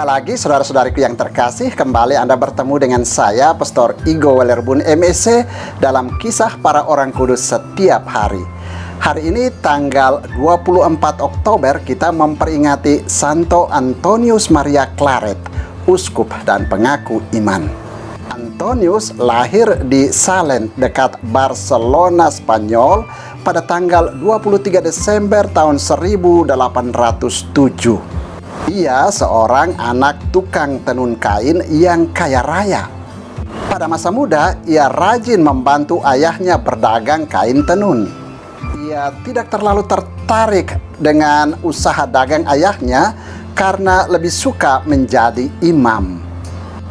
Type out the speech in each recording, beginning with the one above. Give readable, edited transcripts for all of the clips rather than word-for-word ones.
lagi saudara-saudariku yang terkasih, kembali Anda bertemu dengan saya, Pastor Igo Welerbun MEC, dalam kisah para orang kudus setiap hari. Hari ini tanggal 24 Oktober kita memperingati Santo Antonius Maria Claret, uskup dan pengaku iman. Antonius lahir di Sallent dekat Barcelona, Spanyol pada tanggal 23 Desember tahun 1807. Ia seorang anak tukang tenun kain yang kaya raya. Pada masa muda, ia rajin membantu ayahnya berdagang kain tenun. Ia tidak terlalu tertarik dengan usaha dagang ayahnya karena lebih suka menjadi imam.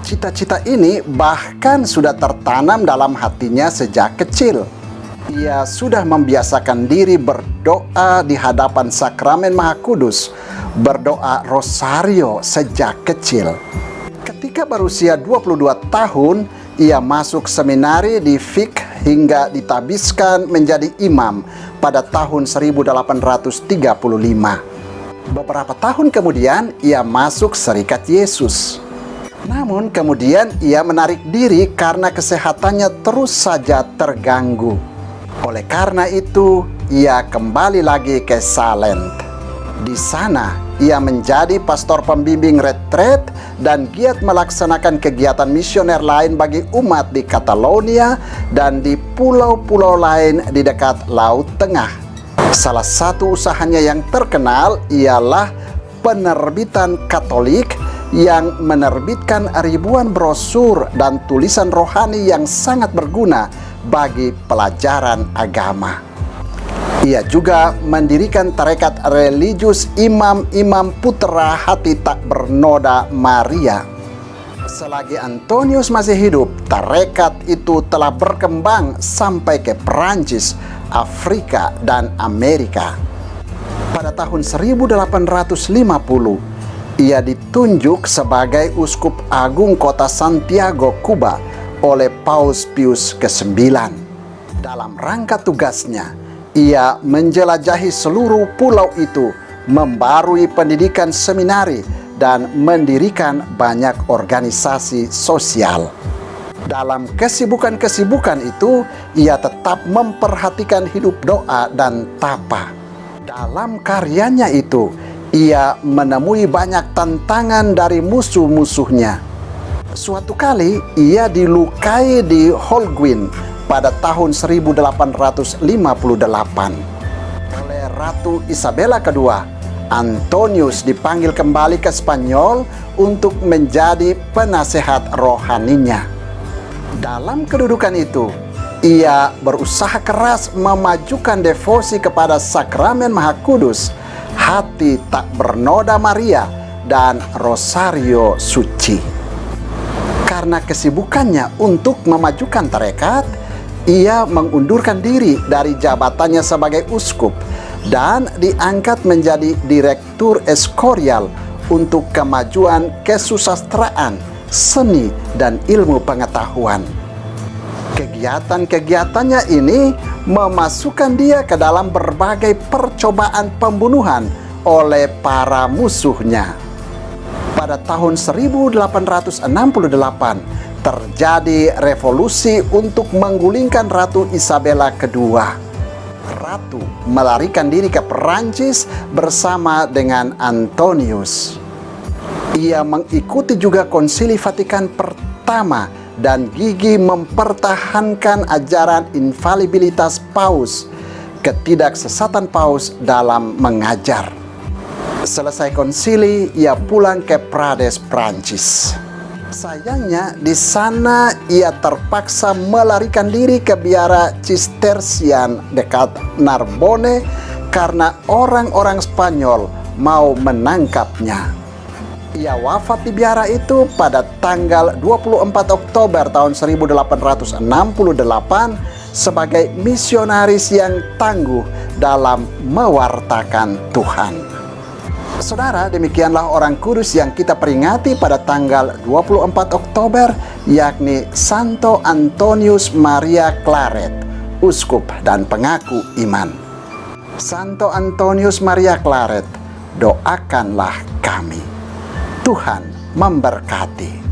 Cita-cita ini bahkan sudah tertanam dalam hatinya sejak kecil. Ia sudah membiasakan diri berdoa di hadapan Sakramen Maha Kudus, berdoa rosario sejak kecil. Ketika berusia 22 tahun, ia masuk seminari di Vic hingga ditabiskan menjadi imam pada tahun 1835. Beberapa tahun kemudian, ia masuk Serikat Yesus. Namun kemudian ia menarik diri karena kesehatannya terus saja terganggu. Oleh karena itu, ia kembali lagi ke Sallent. Di sana, ia menjadi pastor pembimbing retret dan giat melaksanakan kegiatan misioner lain bagi umat di Catalonia dan di pulau-pulau lain di dekat Laut Tengah. Salah satu usahanya yang terkenal ialah penerbitan Katolik yang menerbitkan ribuan brosur dan tulisan rohani yang sangat berguna bagi pelajaran agama. Ia juga mendirikan tarekat religius Imam-Imam Putra Hati Tak Bernoda Maria. Selagi Antonius masih hidup, tarekat itu telah berkembang sampai ke Perancis, Afrika, dan Amerika. Pada tahun 1850, ia ditunjuk sebagai uskup agung kota Santiago, Kuba oleh Paus Pius ke-9. Dalam rangka tugasnya, ia menjelajahi seluruh pulau itu, membarui pendidikan seminari, dan mendirikan banyak organisasi sosial. Dalam kesibukan-kesibukan itu, ia tetap memperhatikan hidup doa dan tapa. Dalam karyanya itu, ia menemui banyak tantangan dari musuh-musuhnya. Suatu kali, ia dilukai di Holguin pada tahun 1858 oleh Ratu Isabella II. Antonius dipanggil kembali ke Spanyol untuk menjadi penasehat rohaninya. Dalam kedudukan itu, ia berusaha keras memajukan devosi kepada Sakramen Maha Kudus, Hati Tak Bernoda Maria, dan Rosario Suci. Karena kesibukannya untuk memajukan tarekat, ia mengundurkan diri dari jabatannya sebagai uskup dan diangkat menjadi direktur Eskorial untuk kemajuan kesusastraan, seni, dan ilmu pengetahuan. Kegiatan-kegiatannya ini memasukkan dia ke dalam berbagai percobaan pembunuhan oleh para musuhnya. Pada tahun 1868, terjadi revolusi untuk menggulingkan Ratu Isabella II. Ratu melarikan diri ke Perancis bersama dengan Antonius. Ia mengikuti juga Konsili Vatikan pertama dan gigih mempertahankan ajaran infalibilitas Paus, ketidaksesatan Paus dalam mengajar. Selesai konsili, ia pulang ke Prades, Prancis. Sayangnya, di sana ia terpaksa melarikan diri ke biara Cistercian dekat Narbonne karena orang-orang Spanyol mau menangkapnya. Ia wafat di biara itu pada tanggal 24 Oktober tahun 1868 sebagai misionaris yang tangguh dalam mewartakan Tuhan. Saudara, demikianlah orang kudus yang kita peringati pada tanggal 24 Oktober, yakni Santo Antonius Maria Claret, uskup dan pengaku iman. Santo Antonius Maria Claret, doakanlah kami. Tuhan memberkati.